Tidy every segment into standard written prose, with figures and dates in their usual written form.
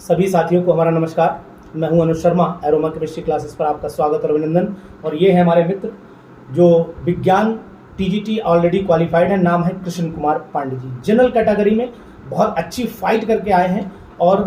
सभी साथियों को हमारा नमस्कार। मैं हूं Anuj Sharma. Aroma chemistry classes पर आपका स्वागत और अभिनंदन। और ये है हमारे मित्र जो विज्ञान टीजीटी ऑलरेडी क्वालिफाइड है। नाम है कृष्ण कुमार पांडे जी। जनरल कैटेगरी में बहुत अच्छी फाइट करके आए हैं और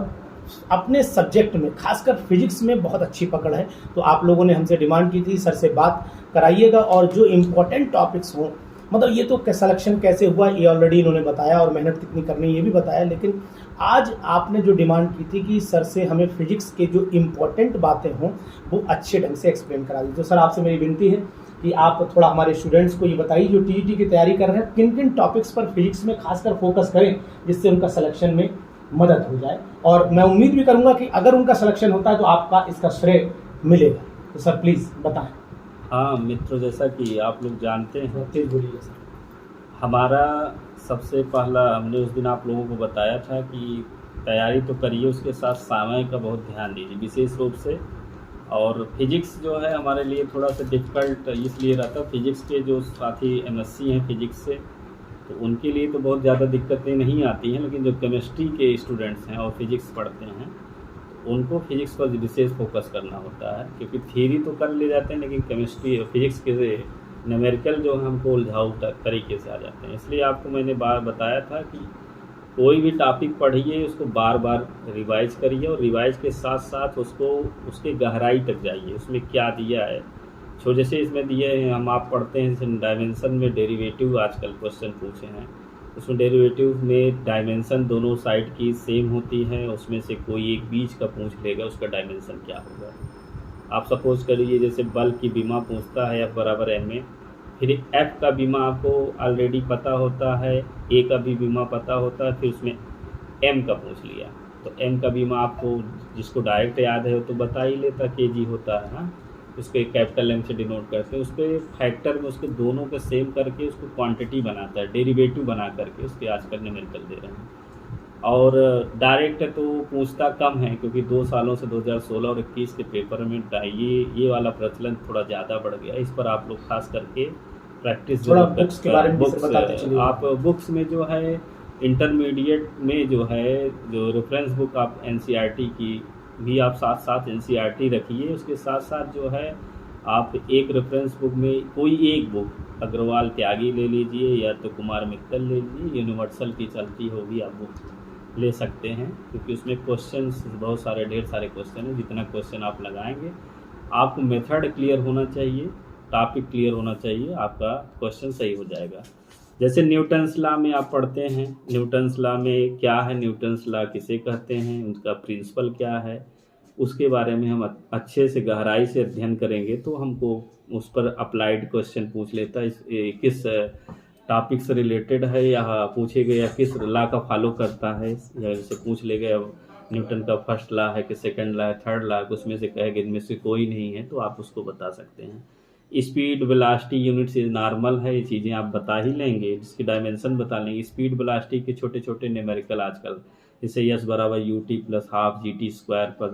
अपने सब्जेक्ट में खासकर फिजिक्स में बहुत अच्छी पकड़ है। तो आप लोगों ने हमसे डिमांड की थी सर से बात कराइएगा और जो इम्पोर्टेंट टॉपिक्स हों, मतलब ये तो सिलेक्शन कैसे हुआ ये ऑलरेडी इन्होंने बताया और मेहनत कितनी करनी ये भी बताया, लेकिन आज आपने जो डिमांड की थी कि सर से हमें फिजिक्स के जो इम्पोर्टेंट बातें हों वो अच्छे ढंग से एक्सप्लेन करा दी। तो सर आपसे मेरी विनती है कि आप थोड़ा हमारे स्टूडेंट्स को ये बताइए जो टीईटी की तैयारी कर रहे हैं किन किन टॉपिक्स पर फिजिक्स में खासकर फोकस करें जिससे उनका सिलेक्शन में मदद हो जाए। और मैं उम्मीद भी करूंगा कि अगर उनका सिलेक्शन होता है तो आपका इसका श्रेय मिलेगा। तो सर प्लीज़ बताएं। हाँ मित्रों, जैसा कि आप लोग जानते हैं, तेज बोलिए सर। हमारा सबसे पहला हमने उस दिन आप लोगों को बताया था कि तैयारी तो करिए, उसके साथ समय का बहुत ध्यान दीजिए विशेष रूप से। और फिजिक्स जो है हमारे लिए थोड़ा सा डिफ़िकल्ट इसलिए रहता है। फिजिक्स के जो साथी एमएससी हैं फिजिक्स से, तो उनके लिए तो बहुत ज़्यादा दिक्कतें नहीं आती हैं, लेकिन जो केमिस्ट्री के स्टूडेंट्स हैं और फिजिक्स पढ़ते हैं उनको फिजिक्स पर विशेष फोकस करना होता है, क्योंकि थियरी तो कर ले जाते हैं लेकिन केमिस्ट्री फिजिक्स के न्यूमेरिकल जो है हमको उलझाऊ तरीके से आ जाते हैं। इसलिए आपको मैंने बार बताया था कि कोई भी टॉपिक पढ़िए, उसको बार बार रिवाइज करिए और रिवाइज के साथ साथ उसको उसके गहराई तक जाइए, उसमें क्या दिया है। सो जैसे इसमें दिए हैं, हम आप पढ़ते हैं जैसे डायमेंशन में डेरिवेटिव आजकल क्वेश्चन पूछे हैं, उसमें डेरिवेटिव में डायमेंशन दोनों साइड की सेम होती है, उसमें से कोई एक बीच का पूछ लेगा उसका डायमेंशन क्या होगा। आप सपोज करिए जैसे बल की बीमा पूछता है F बराबर ma, फिर F का बीमा आपको ऑलरेडी पता होता है, A का भी बीमा पता होता है, फिर उसमें M का पूछ लिया तो M का बीमा आपको जिसको डायरेक्ट याद है वो तो बता ही लेता, kg होता है। हाँ, उसके कैपिटल M से डिनोट करते हैं, उस पर फैक्टर में उसके दोनों के सेम करके उसको क्वांटिटी बनाता है, डेरिवेटिव बना करके उसके आजकल न्यूमेरिकल दे रहे हैं। और डायरेक्ट तो पूछता कम है, क्योंकि 2 सालों से 2016 और 21 के पेपर में ये वाला प्रचलन थोड़ा ज़्यादा बढ़ गया। इस पर आप लोग खास करके प्रैक्टिस थोड़ा बुक्स के बारे में बताते चलिए। आप बुक्स में जो है इंटरमीडिएट में जो है जो रेफरेंस बुक आप एनसीईआरटी की भी आप साथ साथ एनसीईआरटी रखिए। उसके साथ साथ जो है आप एक रेफरेंस बुक में कोई एक बुक अग्रवाल त्यागी ले लीजिए या तो कुमार मित्तल ले लीजिए, यूनिवर्सल की चलती होगी आप बुक ले सकते हैं, क्योंकि उसमें क्वेश्चंस बहुत सारे ढेर सारे क्वेश्चन हैं। जितना क्वेश्चन आप लगाएंगे आपको मेथड क्लियर होना चाहिए, टॉपिक क्लियर होना चाहिए, आपका क्वेश्चन सही हो जाएगा। जैसे न्यूटन्स लॉ में आप पढ़ते हैं, न्यूटन्स लॉ में क्या है, न्यूटन्स लॉ किसे कहते हैं, उनका प्रिंसिपल क्या है, उसके बारे में हम अच्छे से गहराई से अध्ययन करेंगे तो हमको उस पर अप्लाइड क्वेश्चन पूछ लेता है, किस टॉपिक से रिलेटेड है या पूछेगा या किस लॉ का फॉलो करता है, या जैसे पूछ लेगा न्यूटन का फर्स्ट लॉ है कि सेकंड लॉ है, थर्ड लॉ, उसमें से कहेगा इनमें से कोई नहीं है, तो आप उसको बता सकते हैं। स्पीड वेलोसिटी यूनिट्स नॉर्मल है, ये चीज़ें आप बता ही लेंगे, जिसकी डायमेंशन बता लेंगे। स्पीड वेलोसिटी के छोटे छोटे न्यूमेरिकल आजकल जैसे यस बराबर ut plus half GT square पर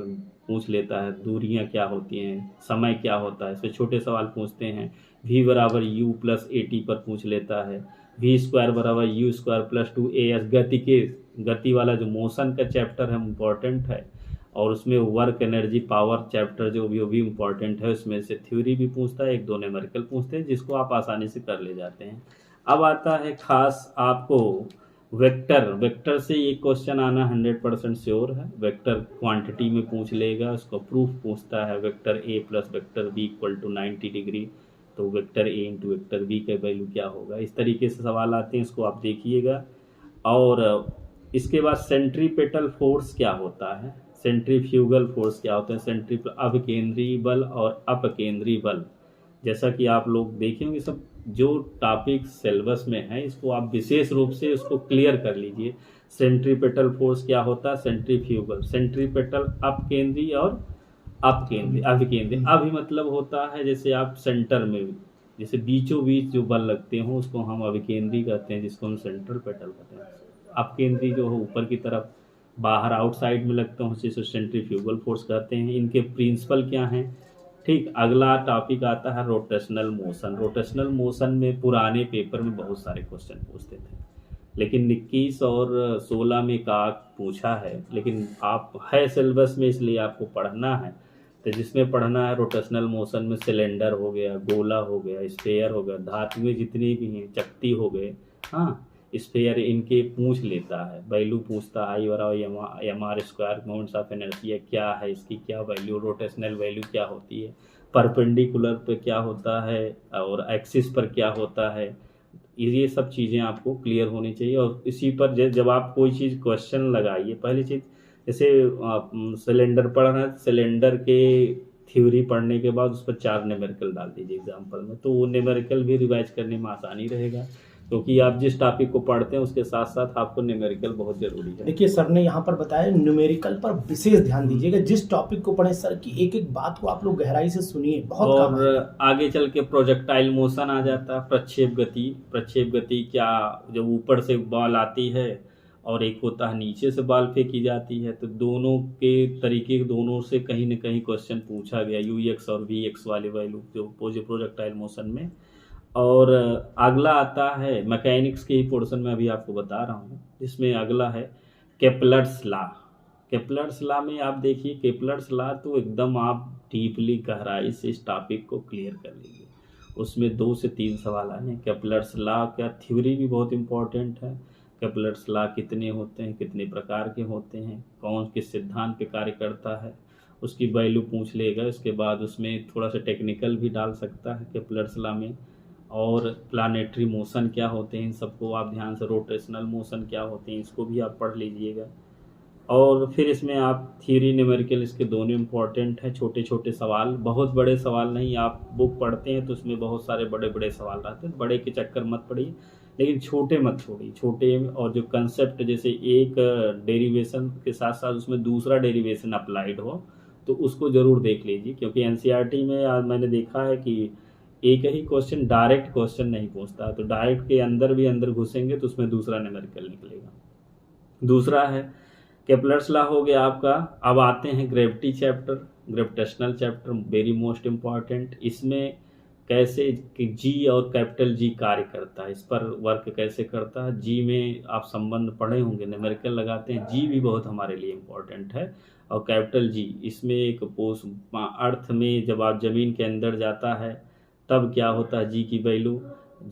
पूछ लेता है, दूरियां क्या होती हैं, समय क्या होता है, इस पर छोटे सवाल पूछते हैं। v बराबर u प्लस AT पर पूछ लेता है, v स्क्वायर बराबर u स्क्वायर प्लस 2as गति वाला जो मोशन का चैप्टर है इम्पॉर्टेंट है, और उसमें वर्क एनर्जी पावर चैप्टर जो भी इम्पॉर्टेंट है, उसमें से थ्योरी भी पूछता है, 1-2 न्यूमेरिकल पूछते हैं, जिसको आप आसानी से कर ले जाते हैं। अब आता है खास आपको वेक्टर से ये क्वेश्चन आना 100% श्योर है। वेक्टर क्वांटिटी में पूछ लेगा, उसको प्रूफ पूछता है, vector a plus vector b equal to 90 degree, तो vector a into vector b का वैल्यू क्या होगा। इस तरीके से सवाल आते हैं, इसको आप देखिएगा। और इसके बाद सेंट्रीपेटल फोर्स क्या होता है, सेंट्रीफ्यूगल फोर्स क्या होता है, अभिकेंद्रीय बल और अपकेंद्रीय बल, जैसा कि आप लोग देखेंगे सब जो टॉपिक सिलेबस में है इसको आप विशेष रूप से उसको क्लियर कर लीजिए। सेंट्रीपेटल फोर्स क्या होता है, सेंट्रीफ्यूगल, सेंट्रीपेटल अपकेंद्रीय और अपकेंद्रीय, अभिकेंद्रीय। अभी मतलब होता है जैसे आप सेंटर में, जैसे बीचों बीच जो बल लगते हो उसको हम अभिकेंद्रीय कहते हैं, जिसको हम सेंट्रल पेटल कहते हैं। अपकेंद्रीय जो हो ऊपर की तरफ बाहर आउटसाइड में लगता हूँ, जिसे सेंट्रीफ्यूगल फोर्स कहते हैं। इनके प्रिंसिपल क्या हैं। ठीक, अगला टॉपिक आता है रोटेशनल मोशन। रोटेशनल मोशन में पुराने पेपर में बहुत सारे क्वेश्चन पूछते थे, लेकिन 21 और 16 में का पूछा है, लेकिन आप है सिलेबस में इसलिए आपको पढ़ना है। तो जिसमें पढ़ना है रोटेशनल मोशन में सिलेंडर हो गया, गोला हो गया, स्फेयर हो गया, धातुएं जितनी भी हैं, चकती हो गए, हाँ, स्फेयर, इनके पूछ लेता है, वैल्यू पूछता है, आई बराबर M R square, moments of inertia क्या है, इसकी क्या वैल्यू, रोटेशनल वैल्यू क्या होती है, परपेंडिकुलर पे क्या होता है और एक्सिस पर क्या होता है, ये सब चीज़ें आपको क्लियर होनी चाहिए। और इसी पर जब आप कोई चीज़ क्वेश्चन लगाइए, पहली चीज़ जैसे सिलेंडर पढ़ना है, सिलेंडर के थ्योरी पढ़ने के बाद उस पर 4 न्यूमेरिकल डाल दीजिए एग्जाम्पल में, तो वो न्यूमेरिकल भी रिवाइज करने में आसानी रहेगा, क्योंकि आप जिस टॉपिक को पढ़ते हैं उसके साथ साथ आपको न्यूमेरिकल बहुत ज़रूरी है। देखिए सर ने यहाँ पर बताया न्यूमेरिकल पर विशेष ध्यान दीजिएगा, जिस टॉपिक को पढ़ें सर की एक एक बात को आप लोग गहराई से सुनिए, बहुत काम आएगा। और आगे चल के प्रोजेक्टाइल मोशन आ जाता है, प्रक्षेप गति। प्रक्षेप गति क्या, जब ऊपर से बॉल आती है और एक होता है नीचे से बॉल फेंकी जाती है, तो दोनों के तरीके, दोनों से कहीं ना कहीं क्वेश्चन पूछा गया, यूएक्स और वीएक्स वाले वैल्यू जो प्रोजेक्टाइल मोशन में। और अगला आता है मैकेनिक्स के ही पोर्शन में अभी आपको बता रहा हूँ, जिसमें अगला है केपलर्स लॉ। केपलर्स लॉ में आप देखिए, केपलर्स लॉ तो एकदम आप डीपली गहराई से इस टॉपिक को क्लियर कर लीजिए, उसमें 2 से 3 सवाल आए हैं। केपलर्स लॉ का थ्योरी भी बहुत इंपॉर्टेंट है, केपलर्स लॉ कितने होते हैं, कितने प्रकार के होते हैं, कौन किस सिद्धांत पे कार्य करता है, उसकी वैल्यू पूछ लेगा। इसके बाद उसमें थोड़ा सा टेक्निकल भी डाल सकता है केपलर्स लॉ में। और प्लानेटरी मोशन क्या होते हैं, इन सबको आप ध्यान से, रोटेशनल मोशन क्या होते हैं, इसको भी आप पढ़ लीजिएगा। और फिर इसमें आप थियरी न्यूमेरिकल, इसके दोनों इंपॉर्टेंट हैं। छोटे छोटे सवाल, बहुत बड़े सवाल नहीं, आप बुक पढ़ते हैं तो उसमें बहुत सारे बड़े बड़े सवाल रहते हैं, बड़े के चक्कर मत पड़िए, लेकिन छोटे मत छोड़िए, छोटे। और जो कंसेप्ट, जैसे एक डेरिवेशन के साथ साथ उसमें दूसरा डेरिवेशन अप्लाइड हो, तो उसको ज़रूर देख लीजिए, क्योंकि एनसीईआरटी में आज मैंने देखा है कि एक ही क्वेश्चन डायरेक्ट क्वेश्चन नहीं पूछता, तो डायरेक्ट के अंदर भी अंदर घुसेंगे तो उसमें दूसरा न्यूमेरिकल निकलेगा। दूसरा है केपलर्स लॉ हो गया आपका। अब आते हैं gravity chapter, gravitational chapter, very most important. इसमें कैसे कि जी और कैपिटल जी कार्य करता है, इस पर वर्क कैसे करता है। जी में आप संबंध पढ़े होंगे, न्यूमेरिकल लगाते हैं, जी भी बहुत हमारे लिए इम्पॉर्टेंट है। और कैपिटल जी, इसमें एक पोष अर्थ में जब आप ज़मीन के अंदर जाता है तब क्या होता है जी की वैल्यू,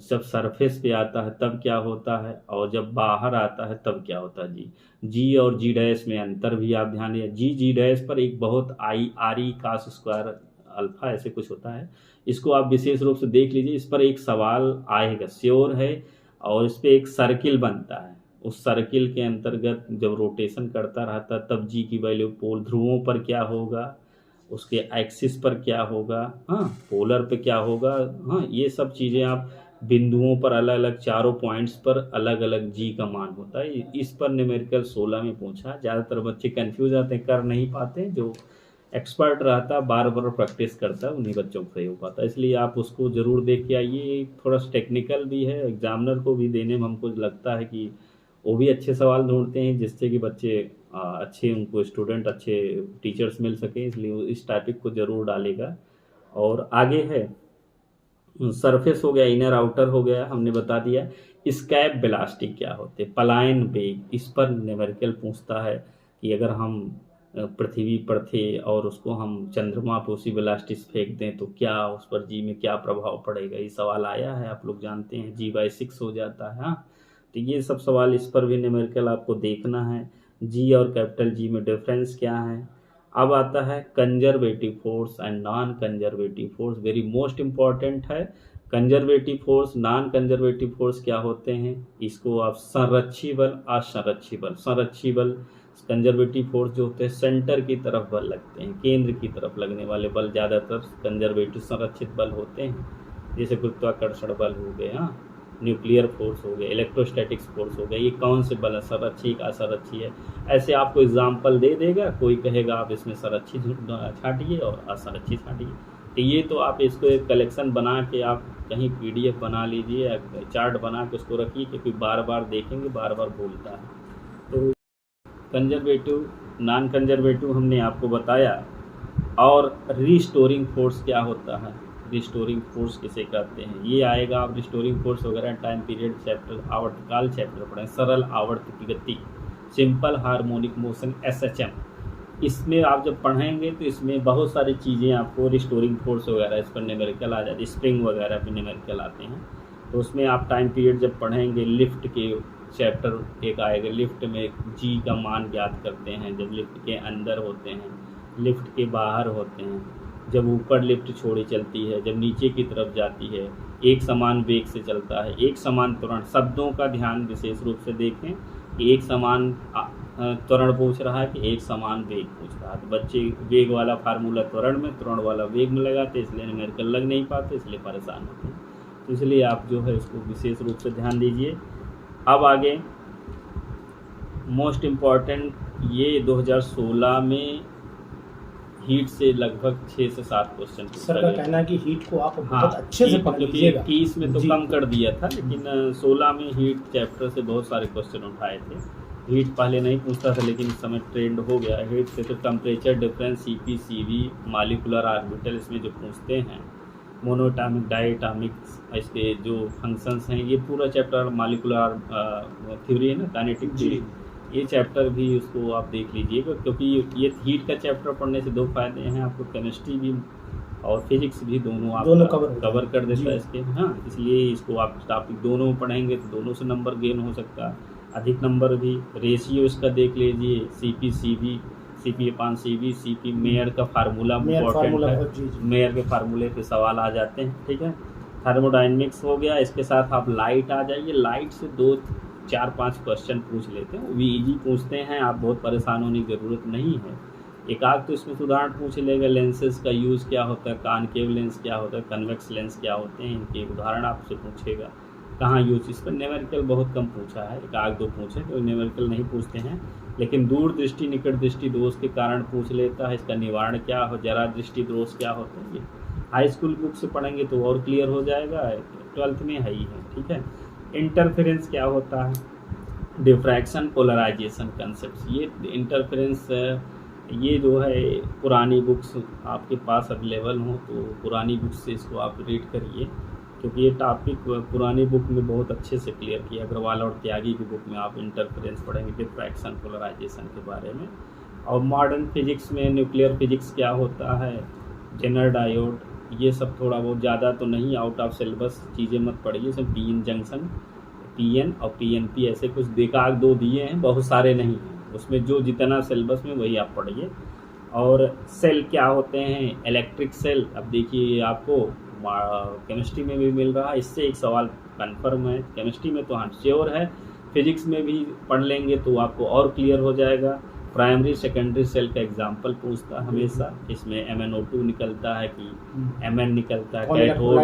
जब सरफेस पे आता है तब क्या होता है, और जब बाहर आता है तब क्या होता है जी। जी और जी डैश में अंतर भी आप ध्यान दिए, जी जी डैश पर एक बहुत I R E cos square alpha ऐसे कुछ होता है, इसको आप विशेष रूप से देख लीजिए, इस पर एक सवाल आएगा, श्योर है। और इस पर एक सर्किल बनता है, उस सर्किल के अंतर्गत जब रोटेशन करता रहता है तब जी की वैल्यू पोल ध्रुवों पर क्या होगा, उसके एक्सिस पर क्या होगा, हाँ, पोलर पे क्या होगा, हाँ, ये सब चीज़ें आप बिंदुओं पर अलग अलग, चारों पॉइंट्स पर अलग अलग जी का मान होता है। इस पर न्यूमेरिकल 16 में पूछा। ज़्यादातर बच्चे कंफ्यूज आते हैं, कर नहीं पाते, जो एक्सपर्ट रहता है बार बार प्रैक्टिस करता है उन्हीं बच्चों को सही हो पाता है, इसलिए आप उसको ज़रूर देख के आइए। थोड़ा सा टेक्निकल भी है, एग्जामिनर को भी देने में हमको लगता है कि वो भी अच्छे सवाल ढूंढते हैं जिससे कि बच्चे अच्छे, उनको स्टूडेंट अच्छे टीचर्स मिल सकें, इसलिए इस टॉपिक को ज़रूर डालेगा। और आगे है सरफेस हो गया, इनर आउटर हो गया, हमने बता दिया। स्कैप बेलास्टिक क्या होते, पलायन वेग, इस पर न्यूमेरिकल पूछता है कि अगर हम पृथ्वी पर थे और उसको हम चंद्रमा पर उसी बेलास्टिक फेंक दें तो क्या उस पर जी में क्या प्रभाव पड़ेगा, ये सवाल आया है, आप लोग जानते हैं, G/6 हो जाता है। हाँ, तो ये सब सवाल, इस पर भी न्यूमेरिकल आपको देखना है। जी और कैपिटल जी में डिफरेंस क्या है। अब आता है conservative force and non conservative force, very most important है। Conservative force, non conservative force क्या होते हैं, इसको आप संरक्षी बल, असंरक्षी बल। संरक्षी बल, कंजर्वेटिव फोर्स जो होते हैं सेंटर की तरफ बल लगते हैं, केंद्र की तरफ लगने वाले बल ज़्यादातर कंजर्वेटिव संरक्षित बल होते हैं, जैसे गुरुत्वाकर्षण बल हो गए, हाँ, न्यूक्लियर फोर्स हो गया, इलेक्ट्रोस्टैटिक्स फोर्स हो गया, ये कौन से बल है, संरक्षी असंरक्षी है, ऐसे आपको एग्जाम्पल दे देगा। कोई कहेगा आप इसमें संरक्षी छाटिए और असंरक्षी छाटिए, तो ये तो आप इसको एक कलेक्शन बना के आप कहीं PDF बना लीजिए, चार्ट बना के उसको रखिए, क्योंकि बार बार देखेंगे बार बार भूलता है। तो कंजर्वेटिव, नॉन कंजर्वेटिव हमने आपको बताया। और रिस्टोरिंग फोर्स क्या होता है, रिस्टोरिंग फोर्स किसे कहते हैं, ये आएगा। आप रिस्टोरिंग फोर्स वगैरह टाइम पीरियड चैप्टर, आवर्तकाल चैप्टर पढ़ें, सरल आवर्त की गति, सिंपल हार्मोनिक मोशन SHM। इसमें आप जब पढ़ेंगे तो इसमें बहुत सारी चीज़ें आपको रिस्टोरिंग फोर्स वगैरह इस पर न्यूमेरिकल आ जाती है, स्प्रिंग वगैरह पे न्यूमेरिकल आते हैं। तो उसमें आप टाइम पीरियड जब पढ़ेंगे, लिफ्ट के चैप्टर एक आएगा, लिफ्ट में जी का मान ज्ञात करते हैं, जब लिफ्ट के अंदर होते हैं, लिफ्ट के बाहर होते हैं, जब ऊपर लिफ्ट छोड़ी चलती है, जब नीचे की तरफ जाती है, एक समान वेग से चलता है, एक समान त्वरण। शब्दों का ध्यान विशेष रूप से देखें कि एक समान त्वरण पूछ रहा है कि एक समान वेग पूछ रहा है। तो बच्चे वेग वाला फार्मूला त्वरण में, त्वरण वाला वेग में लगाते, इसलिए न्यूमेरिकल लग नहीं पाते, इसलिए परेशान होते हैं। तो इसलिए आप जो है इसको विशेष रूप से ध्यान दीजिए। अब आगे मोस्ट इम्पॉर्टेंट, ये 2016 में हीट से लगभग 6 से 7 क्वेश्चन सर का कहना है कि हीट को आप हाँ, बहुत अच्छे से पढ़ लीजिएगा। 21 में तो कम कर दिया था, लेकिन 16 में हीट चैप्टर से बहुत सारे क्वेश्चन उठाए थे। हीट पहले नहीं पूछता था, लेकिन इस समय ट्रेंड हो गया हीट से। तो temperature difference, CP CV, molecular orbital इसमें जो पूछते हैं, मोनोएटॉमिक डायटॉमिक, इसके जो फंक्शंस हैं, ये पूरा चैप्टर मॉलिक्यूलर थ्योरी है ना, काइनेटिक थ्योरी, ये चैप्टर भी उसको आप देख लीजिएगा, क्योंकि ये हीट का चैप्टर पढ़ने से 2 फायदे हैं आपको, केमिस्ट्री भी और फिजिक्स भी दोनों आप कवर कर देता है इसके। हाँ, इसलिए इसको आप टॉपिक दोनों पढ़ेंगे तो दोनों से नंबर गेन हो सकता है, अधिक नंबर भी। रेशियो इसका देख लीजिए, CP CV, CP/CV, CP mayor का फार्मूला इम्पोर्टेंट है, मेयर के फार्मूले पे सवाल आ जाते हैं, ठीक है। थर्मोडायनेमिक्स हो गया, इसके साथ आप लाइट आ जाइए। लाइट से 2, 4, 5 क्वेश्चन पूछ लेते हैं, वो भी ईजी पूछते हैं, आप बहुत परेशान होने की ज़रूरत नहीं है। एक आध तो इसमें उदाहरण पूछ लेगा, लेंसेज का यूज़ क्या होता है, कॉनकेव लेंस क्या होता है, कन्वेक्स लेंस क्या होते हैं, इनके उदाहरण आपसे पूछेगा। कहाँ यूज, इस पर न्यूमेरिकल बहुत कम पूछा है, एक आध 2 पूछे, तो न्यूमेरिकल नहीं पूछते हैं। लेकिन दूर दृष्टि निकट दृष्टि दोष के कारण पूछ लेता है, इसका निवारण क्या हो, जरा दृष्टि दोष क्या होता है, ये हाई स्कूल बुक से पढ़ेंगे तो और क्लियर हो जाएगा, 12th में है ही है, ठीक है। इंटरफेरेंस क्या होता है, डिफ्रैक्शन, पोलराइजेशन कंसेप्ट, ये इंटरफेरेंस ये जो है पुरानी बुक्स आपके पास अवेलेबल हो तो पुरानी बुक्स से इसको आप रीड करिए, क्योंकि ये टॉपिक पुरानी बुक में बहुत अच्छे से क्लियर किया। अग्रवाल और त्यागी की बुक में आप इंटरफेरेंस पढ़ेंगे, डिफ्रैक्शन, पोलराइजेशन के बारे में। और मॉडर्न फिजिक्स में न्यूक्लियर फिजिक्स क्या होता है, जेनर डायोड, ये सब थोड़ा बहुत, ज़्यादा तो नहीं, आउट ऑफ सिलेबस चीज़ें मत पढ़िए। इसमें PN जंक्शन, PN और PNP ऐसे कुछ देखा 2 दिए हैं, बहुत सारे नहीं हैं उसमें, जो जितना सिलेबस में वही आप पढ़िए। और सेल क्या होते हैं, इलेक्ट्रिक सेल, अब देखिए आपको केमिस्ट्री में भी मिल रहा है, इससे एक सवाल कन्फर्म है, केमिस्ट्री में तो हाँ श्योर है, फिजिक्स में भी पढ़ लेंगे तो आपको और क्लियर हो जाएगा। प्राइमरी सेकेंडरी सेल का एग्जांपल पूछता है हमेशा, इसमें MnO2 निकलता है कि Mn निकलता है, कैथोड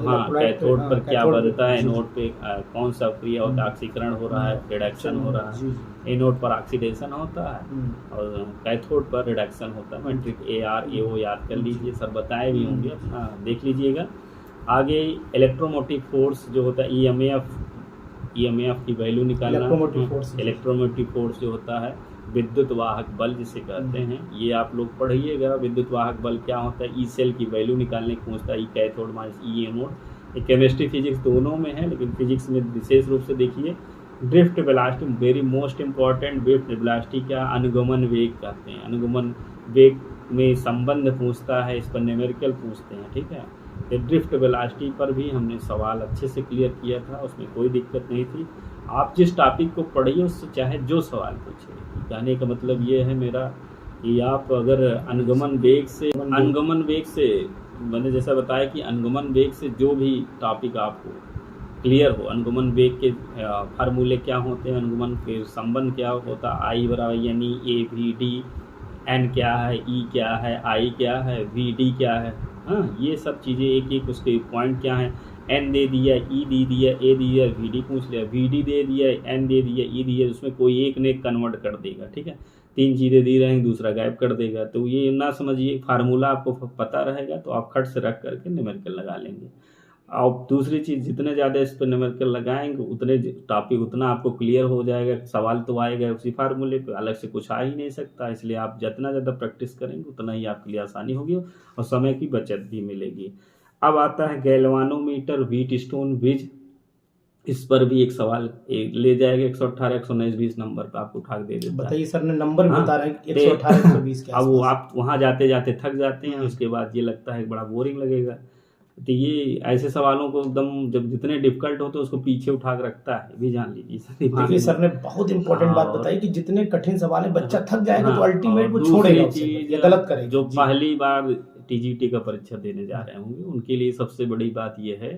हाँ, कैथोड पर क्या बनता है, एनोड पे कौन सा क्रिया होता है, ऑक्सीकरण हो रहा है, रिडक्शन हो रहा है, एनोड पर ऑक्सीडेशन होता है और कैथोड पर रिडक्शन होता है। मैट्रिक AR AO याद कर लीजिए, सब बताए भी होंगे, हाँ देख लीजिएगा। आगे इलेक्ट्रोमोटिव फोर्स जो होता है, EMF की वैल्यू निकालना, इलेक्ट्रोमोटिव फोर्स जो होता है, विद्युत वाहक बल जिसे कहते हैं, ये आप लोग पढ़िएगा। विद्युत वाहक बल क्या होता है, ई सेल की वैल्यू निकालने की पूछता है, ई कैथोड माइनस ई एनोड। ये केमिस्ट्री फिजिक्स दोनों में है, लेकिन फिजिक्स में विशेष रूप से देखिए। Drift velocity very most important. Drift velocity क्या, अनुगमन वेग कहते हैं, अनुगमन वेग में संबंध पूछता है, इस पर न्यूमेरिकल पूछते हैं, ठीक है। तो ड्रिफ्ट वेलोसिटी पर भी हमने सवाल अच्छे से क्लियर किया था, उसमें कोई दिक्कत नहीं थी। आप जिस टॉपिक को पढ़िए उससे चाहे जो सवाल पूछे, कहने का मतलब ये है मेरा कि आप अगर अनुगमन वेग से मैंने जैसा बताया कि अनुगमन वेग से जो भी टॉपिक आपको क्लियर हो, अनुगमन वेग के फार्मूले क्या होते हैं, अनुगमन के संबंध क्या होता है, I बराबर यानी AVD, N क्या है, E क्या है, I क्या है, VD क्या है, हाँ ये सब चीज़ें एक एक उसके पॉइंट क्या है। N दे दिया, E दे दिया, A दे दिया, VD पूछ लिया, VD दे दिया, N दे दिया, E दिया, उसमें कोई एक ने कन्वर्ट कर देगा, ठीक है। 3 चीज़ें दी रहेंगी, दूसरा गायब कर देगा, तो ये ना समझिए, फार्मूला आपको पता रहेगा तो आप खट से रख करके न्यूमेरिकल लगा लेंगे। और दूसरी चीज़, जितने ज़्यादा इस पर न्यूमेरिकल लगाएंगे उतने टॉपिक उतना आपको क्लियर हो जाएगा, सवाल तो आएगा उसी फार्मूले पे, अलग से कुछ आ ही नहीं सकता। इसलिए आप जितना ज़्यादा प्रैक्टिस करेंगे उतना ही आपके लिए आसानी होगी और समय की बचत भी मिलेगी। अब आता है गैल्वानोमीटर, व्हीट स्टोन, विज। इस पर भी एक सवाल ले जाएगा 118, 119, 20 नंबर पे आपको उठा के दे देता है। बताइए सर ने नंबर भी हाँ, बता रहे हैं 118, 120 के अब वो आसपास। आप वहाँ जाते जाते थक जाते हैं, उसके बाद ये लगता है बड़ा बोरिंग लगेगा। तो ये ऐसे सवालों को एकदम जब जितने डिफिकल्ट होते हैं उसको पीछे उठा के रखता है, भी जान लीजिए। देखिए सर ने बहुत इंपॉर्टेंट बात और- बताई कि जितने कठिन सवाल है बच्चा थक जाएगा हाँ, तो अल्टीमेट और वो दूसरी छोड़ेगा उसे, चीज, या गलत करेगा। जो जी। पहली बार टीजीटी का परीक्षा देने जा रहे होंगे उनके लिए सबसे बड़ी बात यह है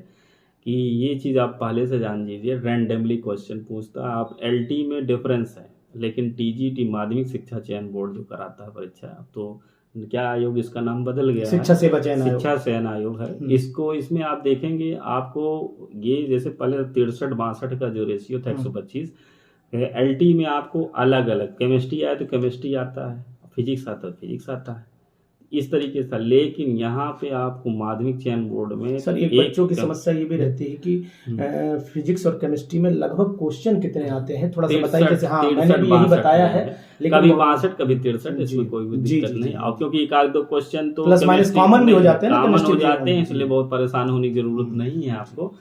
कि ये चीज़ आप पहले से जान लीजिए, रैंडमली क्वेश्चन पूछता है। आप एलटी में डिफरेंस है, लेकिन टीजीटी माध्यमिक शिक्षा चयन बोर्ड जो कराता है परीक्षा, अब तो क्या आयोग इसका नाम बदल गया है, शिक्षा सेवा चयन आयोग। शिक्षा चयन आयोग है। इसको इसमें आप देखेंगे आपको ये जैसे पहले 63-62 का जो रेशियो था 125, एलटी में आपको अलग अलग केमिस्ट्री आया तो केमिस्ट्री आता है, फिजिक्स आता है फिजिक्स आता है, इस तरीके से। लेकिन यहाँ पे आपको माध्यमिक चयन बोर्ड में सर एक बच्चों की समस्या ये भी रहती है कि फिजिक्स और केमिस्ट्री में लगभग क्वेश्चन कितने आते हैं, थोड़ा सा बताइए। जैसे हाँ मैंने भी यही बताया है, लेकिन कभी 62 कभी 63, इसमें कोई भी दिक्कत नहीं। और क्योंकि एक आध दो क्वेश्चन तो प्लस माइनस कॉमन भी हो जाते हैं ना, कॉमन हो जाते हैं, इसलिए बहुत परेशान होने की जरूरत नहीं है आपको।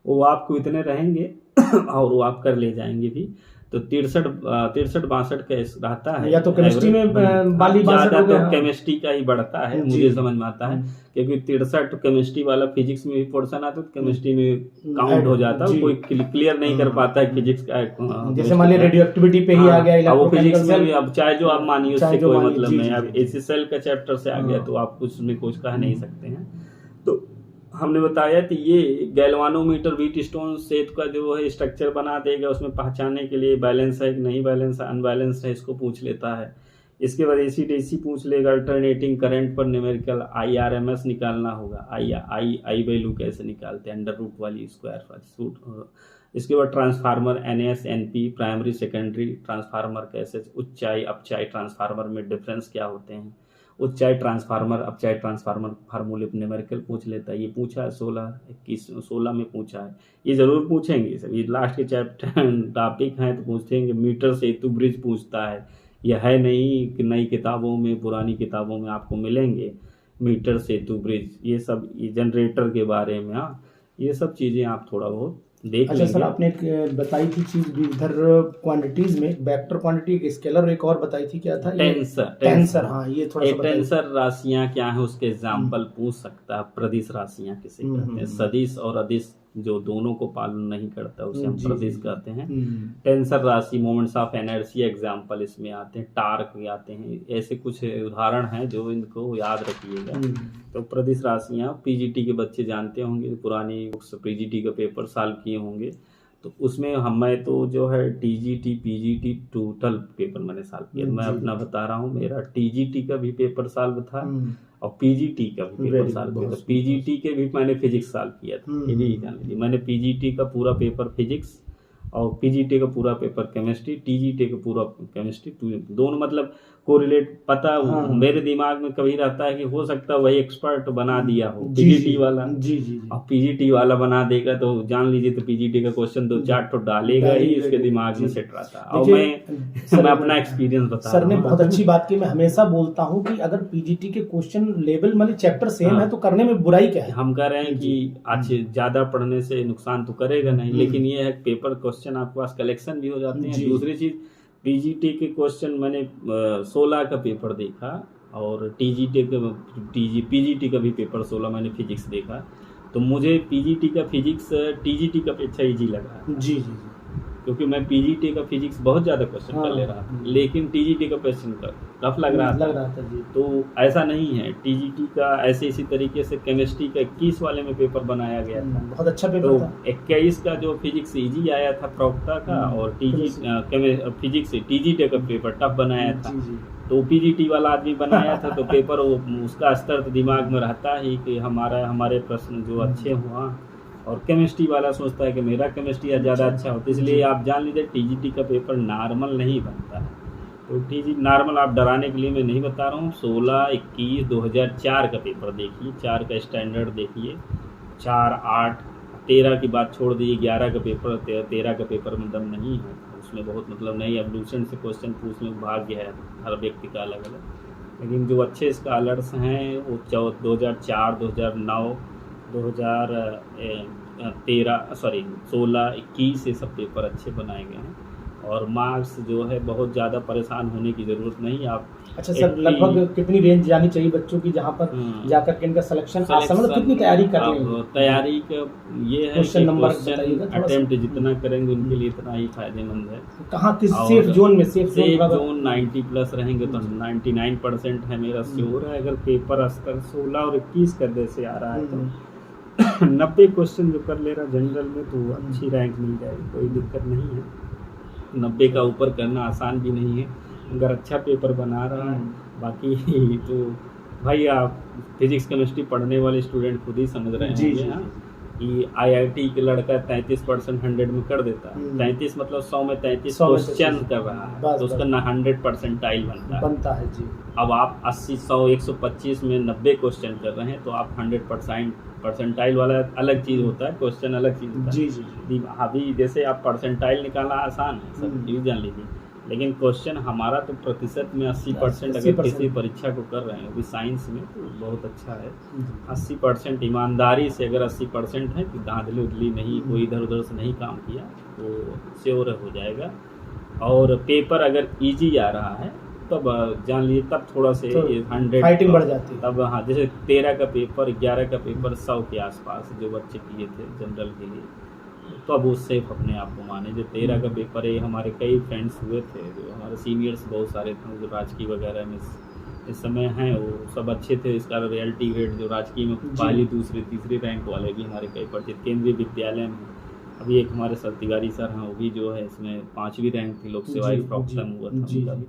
वो आपको इतने रहेंगे और वो आप कर ले जाएंगे भी। तो 63-62 का रहता है, या तो केमिस्ट्री में 62 ज्यादा हो गया, तो केमिस्ट्री का ही बढ़ता है, मुझे समझ में आता है। क्योंकि 63 केमिस्ट्री वाला फिजिक्स में भी पोर्शन आता है तो केमिस्ट्री में काउंट हो जाता है, कोई क्लियर नहीं कर पाता है फिजिक्स का। जैसे मान लीजिए रेडियो एक्टिविटी पे ही आ गया, वो फिजिक्स में भी अब चाहे जो आप मानिए उससे कोई मतलब नहीं। अब जी। एसी सेल का चैप्टर से आ गया तो आप कुछ में कुछ कह नहीं सकते हैं। तो हमने बताया कि ये गैल्वानोमीटर व्हीट स्टोन सेट का जो है स्ट्रक्चर बना देगा, उसमें पहचानने के लिए बैलेंस है कि नहीं बैलेंस है, अनबैलेंस है, इसको पूछ लेता है। इसके बाद एसी डीसी पूछ लेगा, अल्टरनेटिंग करंट पर न्यूमेरिकल IRMS निकालना होगा, आई वैल्यू कैसे निकालते हैं, अंडर रूट वाली स्क्वायर वाली। इसके बाद transformer NS NP primary secondary transformer कैसे, ऊंचाई अपचाई ट्रांसफार्मर में डिफरेंस क्या होते हैं, ऊंचाई ट्रांसफार्मर अपचाई ट्रांसफार्मर फार्मूले न्यूमेरिकल पूछ लेता है। ये पूछा है 16 में पूछा है, ये जरूर पूछेंगे सर, ये लास्ट के चैप्टर टॉपिक हैं तो पूछेंगे। मीटर सेतु ब्रिज पूछता है, यह है नहीं कि नई किताबों में पुरानी किताबों में आपको मिलेंगे मीटर सेतु ब्रिज, ये सब ये जनरेटर के बारे में। हाँ, ये सब चीज़ें आप थोड़ा बहुत देख अच्छा सर आपने एक बताई थी चीज भी इधर क्वांटिटीज में, वेक्टर क्वांटिटी, एक स्केलर, एक और बताई थी, क्या था? टेंसर। हाँ ये थोड़ा सा टेंसर राशियां क्या है उसके एग्जाम्पल पूछ सकता है। प्रदिश राशियां किसे कहते हैं, सदिश और अदिश जो दोनों को पालन नहीं करता उसे हम प्रदिश कहते हैं। टेंसर राशि, मोमेंट्स ऑफ एनर्जी एग्जाम्पल इसमें आते हैं, टार्क भी आते हैं, ऐसे कुछ उदाहरण हैं जो इनको याद रखिएगा। तो प्रदिश राशियां पीजीटी के बच्चे जानते होंगे, पुरानी बुक्स पीजीटी का पेपर सॉल्व किए होंगे, तो उसमें हमें तो जो है टीजीटी पीजीटी टोटल पेपर मैंने सॉल्व किया। मैं अपना बता रहा हूँ, मेरा टीजीटी का भी पेपर सॉल्व था और पीजीटी का भी पेपर सॉल्व किया था। पीजीटी के भी मैंने फिजिक्स सॉल्व किया था, ये भी जान लीजिए। मैंने पीजीटी का पूरा पेपर फिजिक्स और पीजीटी का पूरा पेपर केमिस्ट्री, टीजीटी का पूरा केमिस्ट्री, दोनों मतलब कोरिलेट पता। मेरे दिमाग में कभी रहता है कि हो सकता है वही एक्सपर्ट बना दिया हो पीजीटी वाला। जी। और पीजीटी वाला बना देगा तो जान लीजिए, तो पीजीटी का क्वेश्चन 2-4 तो डालेगा ही, उसके दिमाग में सेट रहता है। और मैं अपना एक्सपीरियंस बता सर ने बहुत अच्छी बात की। मैं हमेशा बोलता हूँ कि अगर पीजीटी के क्वेश्चन लेवल मतलब चैप्टर सेम है तो करने में बुराई क्या है। हम कह रहे हैं कि अच्छे ज्यादा पढ़ने से नुकसान तो करेगा नहीं, लेकिन ये है पेपर क्वेश्चन आपके पास कलेक्शन भी हो जाते हैं। दूसरी चीज पीजीटी के क्वेश्चन मैंने 16 का पेपर देखा और पीजीटी का भी पेपर 16 मैंने फिजिक्स देखा, तो मुझे पीजीटी का फिजिक्स टीजीटी का अपेक्षा इजी लगा। जी, क्योंकि मैं पीजीटी का फिजिक्स बहुत ज़्यादा क्वेश्चन कर ले रहा था, लेकिन टीजीटी का क्वेश्चन टफ लग रहा था जी। तो ऐसा नहीं है, टीजीटी का ऐसे इसी तरीके से केमिस्ट्री का 21 वाले में पेपर बनाया गया था, बहुत अच्छा पेपर था। 21 का जो फिजिक्स इजी आया था प्रवक्ता का, और फिजिक्स टीजीटी का पेपर टफ बनाया था। तो पीजीटी वाला आदमी बनाया था तो पेपर उसका स्तर तो दिमाग में रहता ही कि हमारे प्रश्न जो अच्छे हुआ, और केमिस्ट्री वाला सोचता है कि मेरा केमिस्ट्री ज़्यादा अच्छा होता है। इसलिए आप जान लीजिए टीजीटी का पेपर नॉर्मल नहीं बनता है। तो टीजीटी नॉर्मल आप डराने के लिए मैं नहीं बता रहा हूँ। 16, 21, 2004 का पेपर देखिए, 4 का स्टैंडर्ड देखिए, 4, 8, 13 की बात छोड़ दीजिए, 11 का पेपर, 13 का पेपर में दम नहीं है, उसमें बहुत मतलब नहीं। अब लूसेंट से क्वेश्चन पूछने में भाग्य है हर व्यक्ति का अलग अलग, लेकिन जो अच्छे स्कॉलर्स हैं वो 2004, 2009 2013 सॉरी 16-21 ये सब पेपर अच्छे बनाए गए हैं। और मार्क्स जो है बहुत ज़्यादा परेशान होने की ज़रूरत नहीं। आप अच्छा सर, लगभग कितनी रेंज जानी चाहिए बच्चों की जहाँ पर जाकर के इनका सिलेक्शन आसान, मतलब कितनी तैयारी करनी है? तैयारी का ये है क्वेश्चन कि नंबर क्वेश्चन अटेम्प्ट जितना करेंगे उनके लिए इतना ही फायदेमंद है। कहाँ किस सेफ जोन में? सेफ जोन 90 प्लस रहेंगे तो 99% है मेरा श्योर है। अगर पेपर स्तर 16 और 21 का जैसे आ रहा है तो 90 क्वेश्चन जो कर ले रहा जनरल में तो अच्छी रैंक मिल जाएगी, कोई दिक्कत नहीं है। 90 का ऊपर करना आसान भी नहीं है अगर अच्छा पेपर बना रहा है। बाकी तो भाई आप फिजिक्स केमिस्ट्री पढ़ने वाले स्टूडेंट खुद ही समझ रहे हैं कि IIT के लड़का 33% 100 में कर देता है। 33 मतलब 100 में 33 क्वेश्चन कर रहा है तो उसका 100 परसेंटाइल बनता है जी। अब आप 80 100 125 में 90 क्वेश्चन कर रहे हैं तो आप 100% परसेंटाइल वाला अलग चीज़ होता है, क्वेश्चन अलग चीज़ होता है। जी। अभी जैसे आप परसेंटाइल निकालना आसान है, सब ये जान लीजिए, लेकिन क्वेश्चन हमारा तो प्रतिशत में 80% अगर किसी परीक्षा को कर रहे हैं अभी साइंस में तो बहुत अच्छा है। 80% ईमानदारी से अगर 80% है कि धांधली उधली नहीं, कोई इधर उधर से नहीं काम किया तो श्योर हो जाएगा। और पेपर अगर ईजी आ रहा है तब जान लीजिए तब थोड़ा से तो 100 फाइटिंग बढ़ जाती है तब। हाँ, जैसे 13 का पेपर 11 का पेपर 100 के आसपास जो बच्चे किए थे जनरल के लिए, तो अब उससे अपने आप को माने। जो 13 का पेपर है हमारे कई फ्रेंड्स हुए थे, जो हमारे सीनियर्स बहुत सारे थे जो राजकीय वगैरह में इस समय हैं, वो सब अच्छे थे। इसका रियलिटी ग्रेड जो राजकीय में पहली दूसरी तीसरी रैंक वाले भी हमारे कई परिचित केंद्रीय विद्यालय में। अभी एक हमारे सर तिवारी सर हैं, वो भी जो है इसमें 5वीं रैंक थी, लोक सेवा प्रोक्टम हुआ था उनका भी।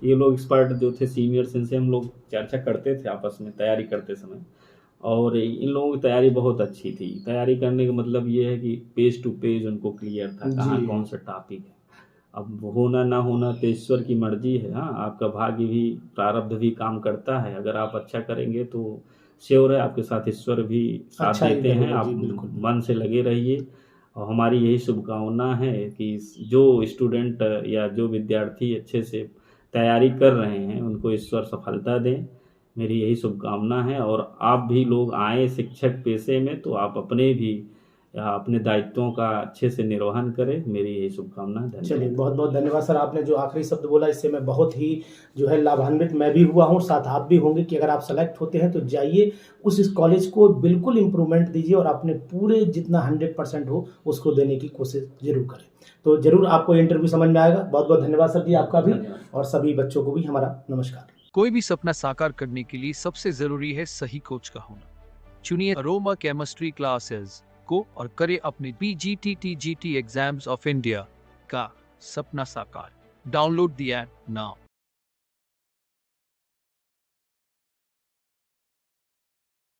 ये लोग एक्सपर्ट जो थे सीनियर्स, इनसे हम लोग चर्चा करते थे आपस में तैयारी करते समय, और इन लोगों की तैयारी बहुत अच्छी थी। तैयारी करने का मतलब ये है कि पेज टू पेज उनको क्लियर था कहाँ कौन सा टॉपिक है। अब होना ना होना तो ईश्वर की मर्जी है। हाँ, आपका भाग्य भी प्रारब्ध भी काम करता है। अगर आप अच्छा करेंगे तो श्योर है आपके साथ ईश्वर भी साथ देते हैं। आप मन से लगे रहिए और हमारी यही शुभकामना है कि जो स्टूडेंट या जो विद्यार्थी अच्छे से तैयारी कर रहे हैं उनको ईश्वर सफलता दें, मेरी यही शुभकामना है। और आप भी लोग आए शिक्षक पेशे में तो आप अपने भी अपने दायित्वों का अच्छे से निर्वहन करें, मेरी यही शुभकामना है। चलिए, बहुत बहुत धन्यवाद सर। आपने जो आखिरी शब्द बोला इससे मैं बहुत ही जो है लाभान्वित मैं भी हुआ हूँ, साथ आप भी होंगे कि अगर आप सेलेक्ट होते हैं तो जाइए उस कॉलेज को बिल्कुल इम्प्रूवमेंट दीजिए और अपने पूरे जितना 100% हो उसको देने की कोशिश जरूर करें। तो जरूर आपको इंटरव्यू समझ में आएगा। बहुत बहुत धन्यवाद सर जी आपका भी, और सभी बच्चों को भी हमारा नमस्कार। कोई भी सपना साकार करने के लिए सबसे जरूरी है सही कोच का होना। चुनिए अरोमा केमिस्ट्री क्लासेस को और करें अपने PGT-TGT एग्जाम्स ऑफ इंडिया का सपना साकार। Download the app now.